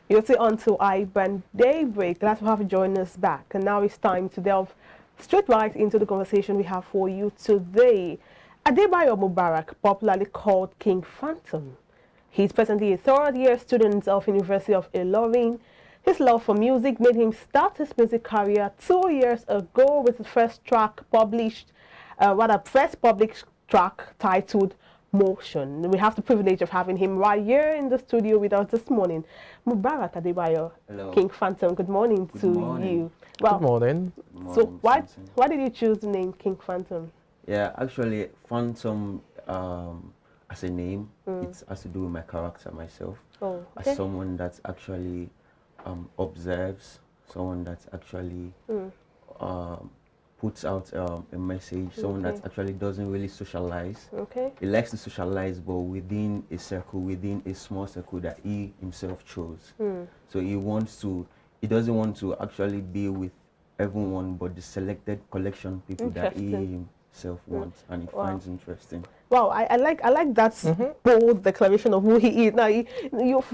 You'll see on to iBrand Daybreak. Glad to have you join us back. And now it's time to delve straight right into the conversation we have for you today. Adebayo Mubarak, popularly called King Phantom. He's presently a third-year student of University of Ilorin. His love for music made him start his music career 2 years ago with his first track published, first published track titled Motion. We have the privilege of having him right here in the studio with us this morning. Mubarak Adebayo, Hello. King Phantom, good morning to you. Well, good morning. So why did you choose the name King Phantom? Yeah, actually, Phantom as a name, it has to do with my character myself. Oh, okay. As someone that actually observes, someone that actually puts out a message, someone that actually doesn't really socialize. Okay. He likes to socialize, but within a circle, within a small circle that he himself chose. So he doesn't want to actually be with everyone, but the selected collection of people that he himself wants, and he finds interesting. Wow, I like that bold declaration of who he is. Now,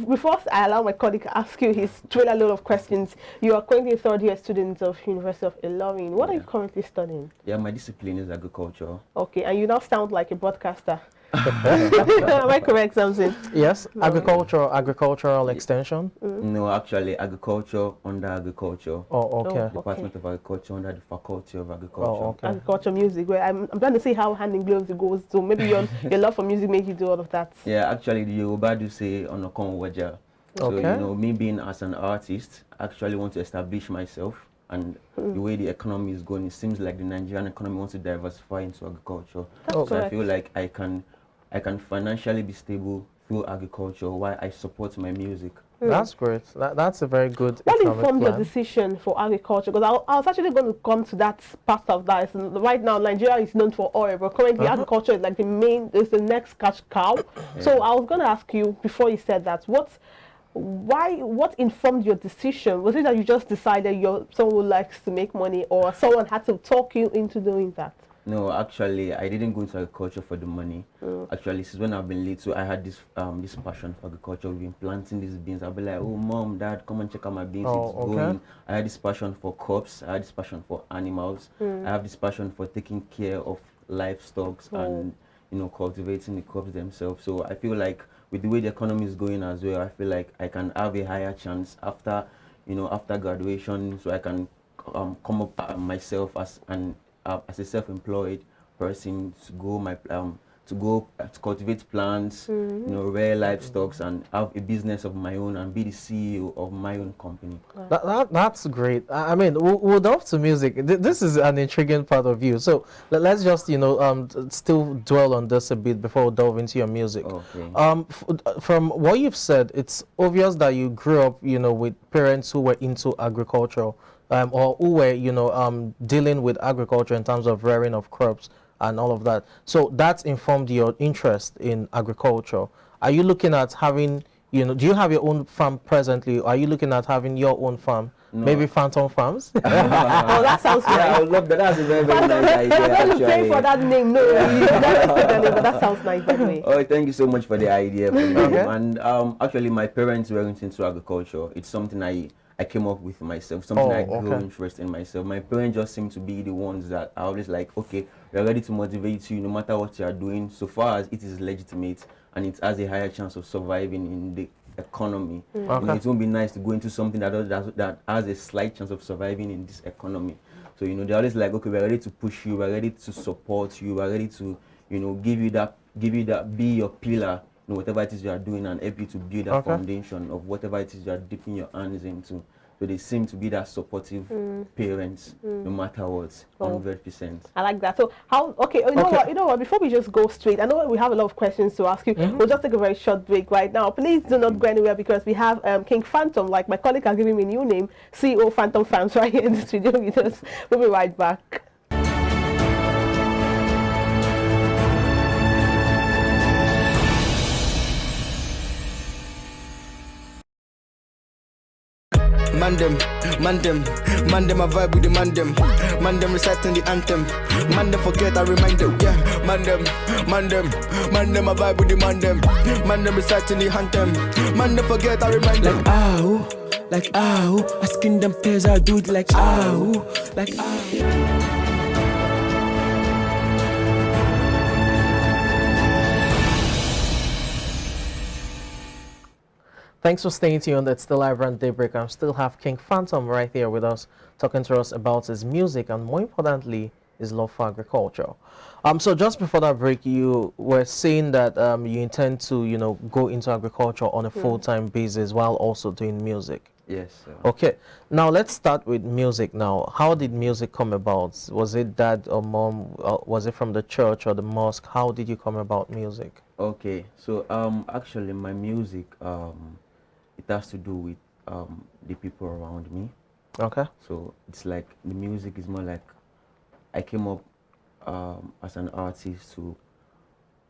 before I allow my colleague to ask you his trailer load of questions, you are currently a third-year student of University of Ilorin. What are you currently studying? Yeah, my discipline is agriculture. Okay, and you now sound like a broadcaster. Am I correct, Samson? Yes, agricultural extension. No, actually, agriculture under agriculture. Oh, okay. Department of Agriculture under the Faculty of Agriculture. Oh, okay. Agriculture music. Well, I'm trying to see how hand in gloves it goes. So maybe your love for music makes you do all of that. Yeah, actually, the Yoruba do say "Onokon Waja." So Okay. you know, me being as an artist, I actually want to establish myself. And the way the economy is going, it seems like the Nigerian economy wants to diversify into agriculture. That's So I correct. feel like I can financially be stable through agriculture while I support my music. That's great. That's a very good What economic informed your plan. decision for agriculture? Because I was actually going to come to that part of that. Right now, Nigeria is known for oil, but currently agriculture is like the next cash cow. So I was going to ask you, before you said that, what informed your decision? Was it that you just decided someone who likes to make money, or someone had to talk you into doing that? No, actually, I didn't go into agriculture for the money. Actually, since when I've been little, I had this passion for agriculture. We've been planting these beans. I'll be like, oh, mom, dad, come and check out my beans. It's growing. I had this passion for crops. I had this passion for animals. I have this passion for taking care of livestock and, cultivating the crops themselves. So I feel like with the way the economy is going as well, I feel like I can have a higher chance after graduation, so I can come up myself as a self-employed person to cultivate plants, rear livestock, and have a business of my own and be the CEO of my own company. That's great. I mean, we'll delve to music. This is an intriguing part of you. So let's just still dwell on this a bit before we delve into your music. Okay. From what you've said, it's obvious that you grew up, with parents who were into agriculture, or who were, dealing with agriculture in terms of rearing of crops and all of that. So that's informed your interest in agriculture. Are you looking at having, do you have your own farm presently? Or are you looking at having your own farm? No. Maybe Phantom Farms? Oh, that sounds nice. Yeah, I would love that. That's a very, very nice idea, I'm actually. pay for that name. No, you never said that name, but that sounds nice, by the way. Oh, thank you so much for the idea. For the name. And actually, my parents weren't into agriculture. It's something I came up with myself, something I grew interest in myself. My parents just seem to be the ones that are always like, okay, we're ready to motivate you no matter what you are doing, so far as it is legitimate and it has a higher chance of surviving in the economy. It won't be nice to go into something that has a slight chance of surviving in this economy. So they're always like, okay, we're ready to push you, we're ready to support you, we're ready to give you that, be your pillar, whatever it is you are doing, and help you to build a foundation of whatever it is you are dipping your hands into. So they seem to be that supportive parents, no matter what, 100%. I like that. So you know what? Before we just go straight, I know we have a lot of questions to ask you. We'll just take a very short break right now. Please do not go anywhere, because we have King Phantom, like my colleague has given me a new name, CEO Phantom Farms, right here in the studio with us. We'll be right back. Man them, I vibe with the man them reciting the anthem. Man them forget, I remind them, yeah. Man them, I vibe with the man them reciting the anthem. Man them forget, I remind them. Like I spin them pairs, I do it like like Thanks for staying tuned. It's still iBrand Daybreak. I still have King Phantom right here with us, talking to us about his music and, more importantly, his love for agriculture. So just before that break, you were saying that you intend to, go into agriculture on a full-time basis while also doing music. Yes, sir. Okay. Now let's start with music. Now, how did music come about? Was it dad or mom? Was it from the church or the mosque? How did you come about music? Okay. So actually, my music it has to do with the people around me. Okay. So it's like the music is more like I came up as an artist to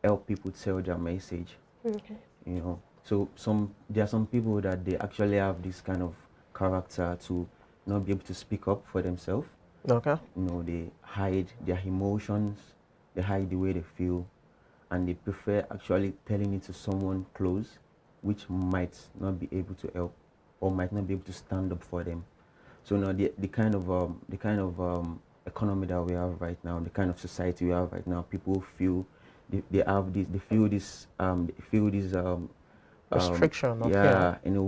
help people tell their message. Okay. So there are some people that they actually have this kind of character to not be able to speak up for themselves. Okay. They hide their emotions, they hide the way they feel, and they prefer actually telling it to someone close, which might not be able to help or might not be able to stand up for them. So now the kind of economy that we have right now, the kind of society we have right now, people feel they feel this restriction. In a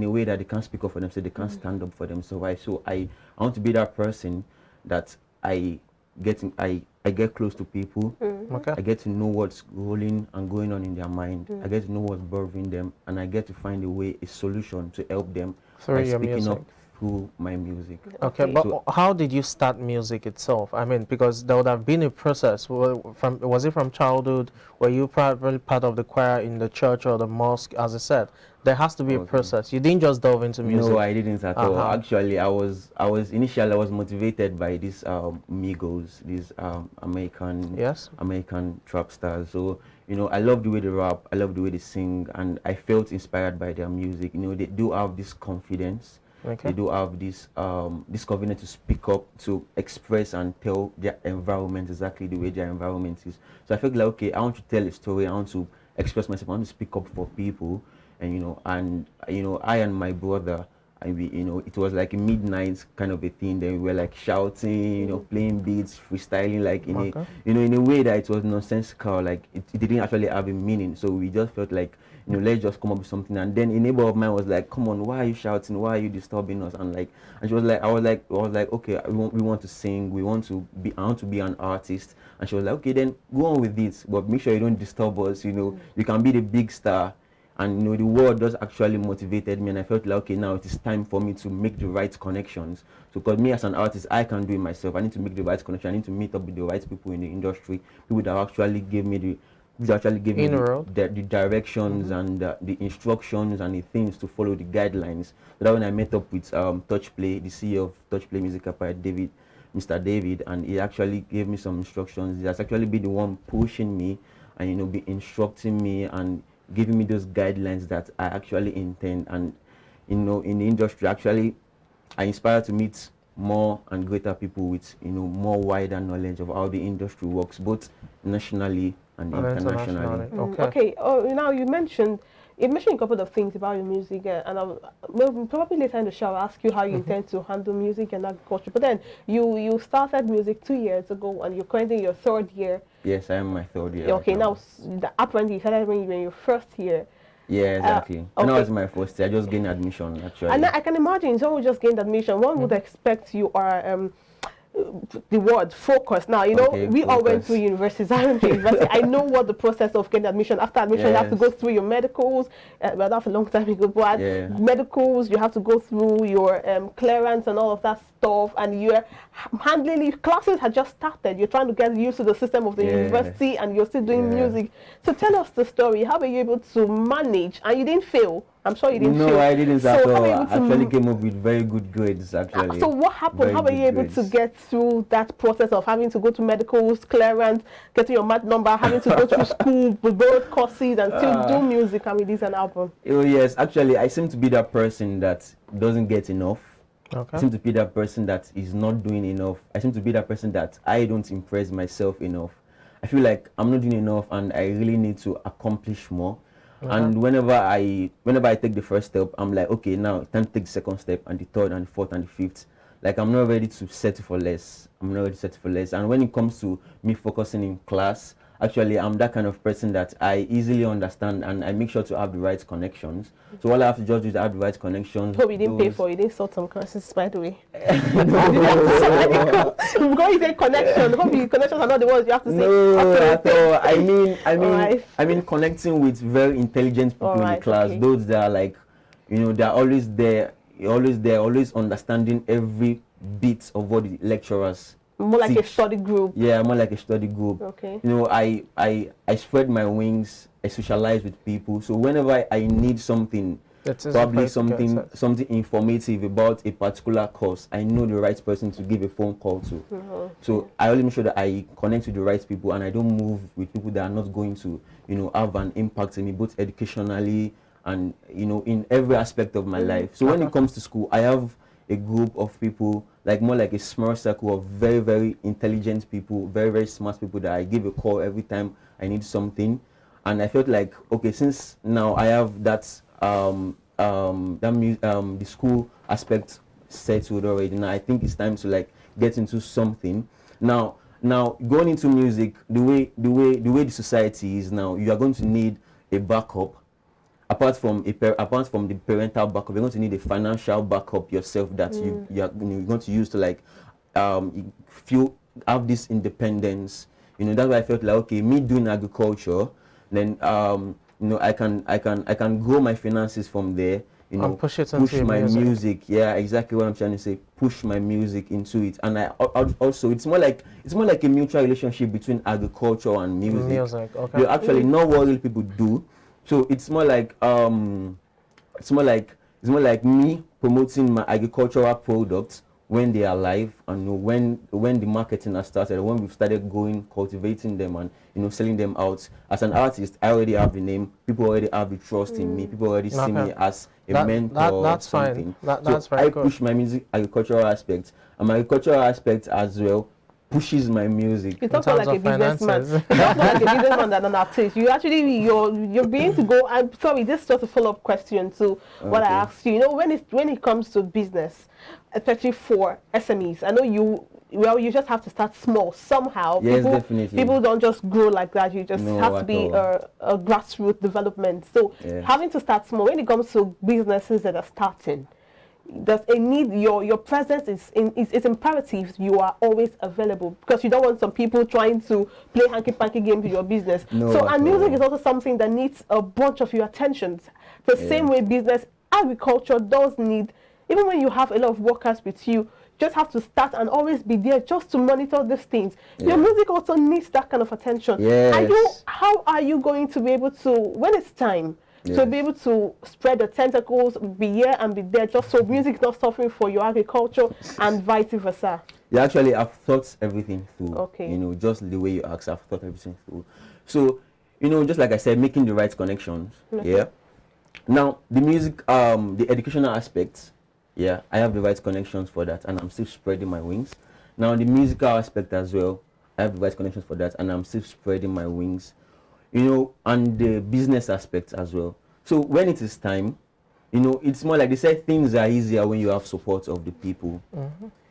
way that they can't speak up for themselves, they can't stand up for themselves. So I want to be that person that I get close to people. Okay. I get to know what's going on in their mind. I get to know what's bothering them, and I get to find a solution to help them through by your speaking music. up through my music. Okay, but so how did you start music itself? I mean, because there would have been a process. Was it from childhood? Were you probably part of the choir in the church or the mosque? As I said, there has to be a process. You didn't just delve into music. No, I didn't at all. Actually, I was motivated by these Migos, these American trap stars. So I love the way they rap, I love the way they sing, and I felt inspired by their music. They do have this confidence. Okay. They do have this confidence to speak up, to express and tell their environment exactly the way their environment is. So I felt like, okay, I want to tell a story, I want to express myself, I want to speak up for people, and I and my brother, it was like a midnight kind of a thing. Then we were like shouting, playing beats, freestyling, like in a way that it was nonsensical, like it didn't actually have a meaning. So we just felt like, let's just come up with something. And then a neighbor of mine was like, come on, why are you shouting? Why are you disturbing us? And she was like, I was like, okay, we want to sing. I want to be an artist. And she was like, okay, then go on with this, but make sure you don't disturb us. You can be the big star. And the word just actually motivated me, and I felt like, okay, now it is time for me to make the right connections. So because me as an artist, I can do it myself. I need to make the right connection. I need to meet up with the right people in the industry, people that actually give me the directions and the instructions and the things to follow, the guidelines. So that when I met up with Touchplay, the CEO of Touchplay Music Empire, Mr. David, and he actually gave me some instructions. He has actually been the one pushing me and be instructing me and giving me those guidelines that I actually intend. And in the industry, actually I inspire to meet more and greater people with more wider knowledge of how the industry works, both nationally and internationally. Okay. Now you mentioned a couple of things about your music, and we'll probably later in the show I'll ask you how you intend to handle music and agriculture. But then you started music 2 years ago, and you're currently in your third year. Yes, I am my third year. Okay, now apparently you started when you were in your first year. Yeah, exactly. When I was in my first year, I just gained admission actually. And I can imagine someone who just gained admission, one would expect you are the word focus. Now, we all went through universities. I know what the process of getting admission. After admission, you have to go through your medicals. Well, that's a long time ago. But medicals, you have to go through your clearance and all of that stuff. And you're handling classes had just started. You're trying to get used to the system of the university, and you're still doing music. So tell us the story. How were you able to manage? And you didn't fail. I'm sure you didn't No, fail. I didn't So at how all. were you I able to actually came up with very good grades, actually. So what happened? Very How were good you able to grades. get through that process of having to go to medicals, clearance, getting your math number, having to go to school, with both courses, and still do music and release an album? Oh yes, actually, I seem to be that person that doesn't get enough. Okay. I seem to be that person that is not doing enough. I seem to be that person that I don't impress myself enough. I feel like I'm not doing enough, and I really need to accomplish more. And whenever I take the first step, I'm like, okay, now time to take the second step, and the third, and the fourth, and the fifth. Like, I'm not ready to settle for less. I'm not ready to settle for less. And when it comes to me focusing in class, actually, I'm that kind of person that I easily understand, and I make sure to have the right connections. So all I have to just do is have the right connections. Hope you didn't pay for it. You didn't sort some courses, by the way. Because you say connection, because connections are not the words you have to say. No, at all. Alright. I mean, connecting with very intelligent people in the Alright, class. okay. Those that are like, they're always there, always understanding every bit of what the lecturers More like a teach. study group. Yeah, more like a study group. Okay. I spread my wings. I socialize with people. So whenever I need something, probably something informative about a particular course, I know the right person to give a phone call to. So I always make sure that I connect with the right people, and I don't move with people that are not going to have an impact on me, both educationally and in every aspect of my life. So when it comes to school, I have a group of people, like more like a small circle of very, very intelligent people, very, very smart people that I give a call every time I need something. And I felt like, okay, since now I have that the school aspect settled already, now I think it's time to like get into something. Now going into music, the way the society is now, you are going to need a backup. Apart from the parental backup, you're going to need a financial backup yourself that you're going to use to like have this independence. That's why I felt like, okay, me doing agriculture, then I can grow my finances from there. And push my music. Yeah, exactly what I'm trying to say. Push my music into it, and I also it's more like a mutual relationship between agriculture and music. Okay. Actually, not what real people do. So it's more like me promoting my agricultural products when they are live, and when the marketing has started, when we've started cultivating them and selling them out. As an artist, I already have the name. People already have the trust in me. People already see me as a mentor. That's or something. fine. That's so very I good. push my music agricultural aspect, and my agricultural aspect as well pushes my music. You talk like a businessman. You talk like a businessman than an artist. You're being to go. I'm sorry, this is just a follow-up question to what I asked you. When it comes to business, especially for SMEs, I know you just have to start small somehow. Yes, definitely. People don't just grow like that. You just have to at be all. a grassroots development. So having to start small when it comes to businesses that are starting, there's a need. Your presence is imperative. You are always available, because you don't want some people trying to play hanky-panky games with your business. And music is also something that needs a bunch of your attention. The same way business, agriculture does need, even when you have a lot of workers with you, just have to start and always be there just to monitor these things. Your music also needs that kind of attention. Yes. How are you going to be able to, when it's time, to be able to spread the tentacles, be here and be there, just so music is not suffering for your agriculture and vice versa? Yeah, actually, I've thought everything through. Okay. Just the way you asked, I've thought everything through. So, just like I said, making the right connections. Yeah. Now, the music, the educational aspects, I have the right connections for that, and I'm still spreading my wings. Now, the musical aspect as well, I have the right connections for that, and I'm still spreading my wings. And the business aspect as well. So when it is time, it's more like they say things are easier when you have support of the people.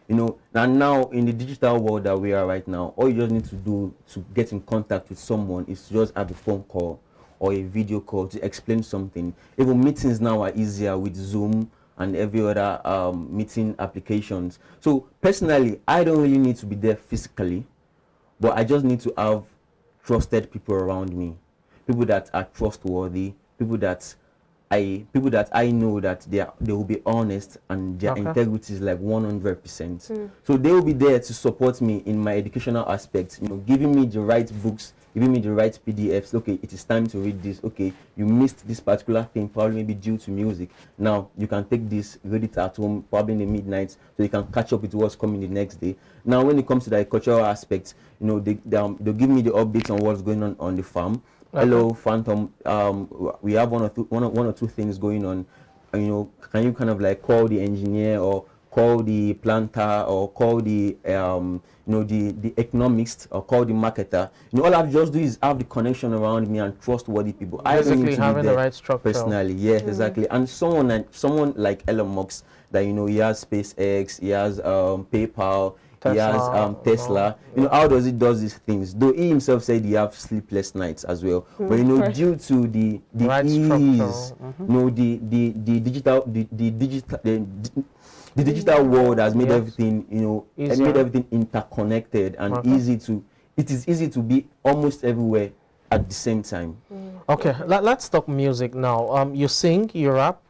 And now in the digital world that we are right now, all you just need to do to get in contact with someone is to just have a phone call or a video call to explain something. Even meetings now are easier with Zoom and every other meeting applications. So personally, I don't really need to be there physically, but I just need to have trusted people around me, people that are trustworthy, people that people that I know that they will be honest and their integrity is like 100%. So they will be there to support me in my educational aspects, you know, giving me the right books, giving me the right PDFs. Okay, it is time to read this. Okay, you missed this particular thing, probably maybe due to music. Now you can take this, read it at home, probably in the midnight, so you can catch up with what's coming the next day. Now when it comes to the cultural aspects, you know, they'll give me the updates on what's going on the farm. Hello, Phantom. We have one or two things going on. You know, can you kind of like call the engineer or call the planter or call the you know, the economist or call the marketer? You know, all I have to just do is have the connection around me and trustworthy people. Basically, I don't need to having be there the right structure. Personally, yes, exactly. And someone like Elon Musk, that, you know, he has SpaceX, he has PayPal. Tesla, he has Tesla. You know, how does he does these things? Though he himself said he have sleepless nights as well. But you know, due to the right ease, structure. you know, the digital world has made everything, you know, has made everything interconnected and easy to. It is easy to be almost everywhere at the same time. Okay, let's talk music now. You sing, you rap.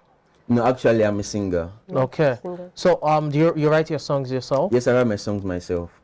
No, actually, I'm a singer. Okay. So, do you write your songs yourself? Yes, I write my songs myself.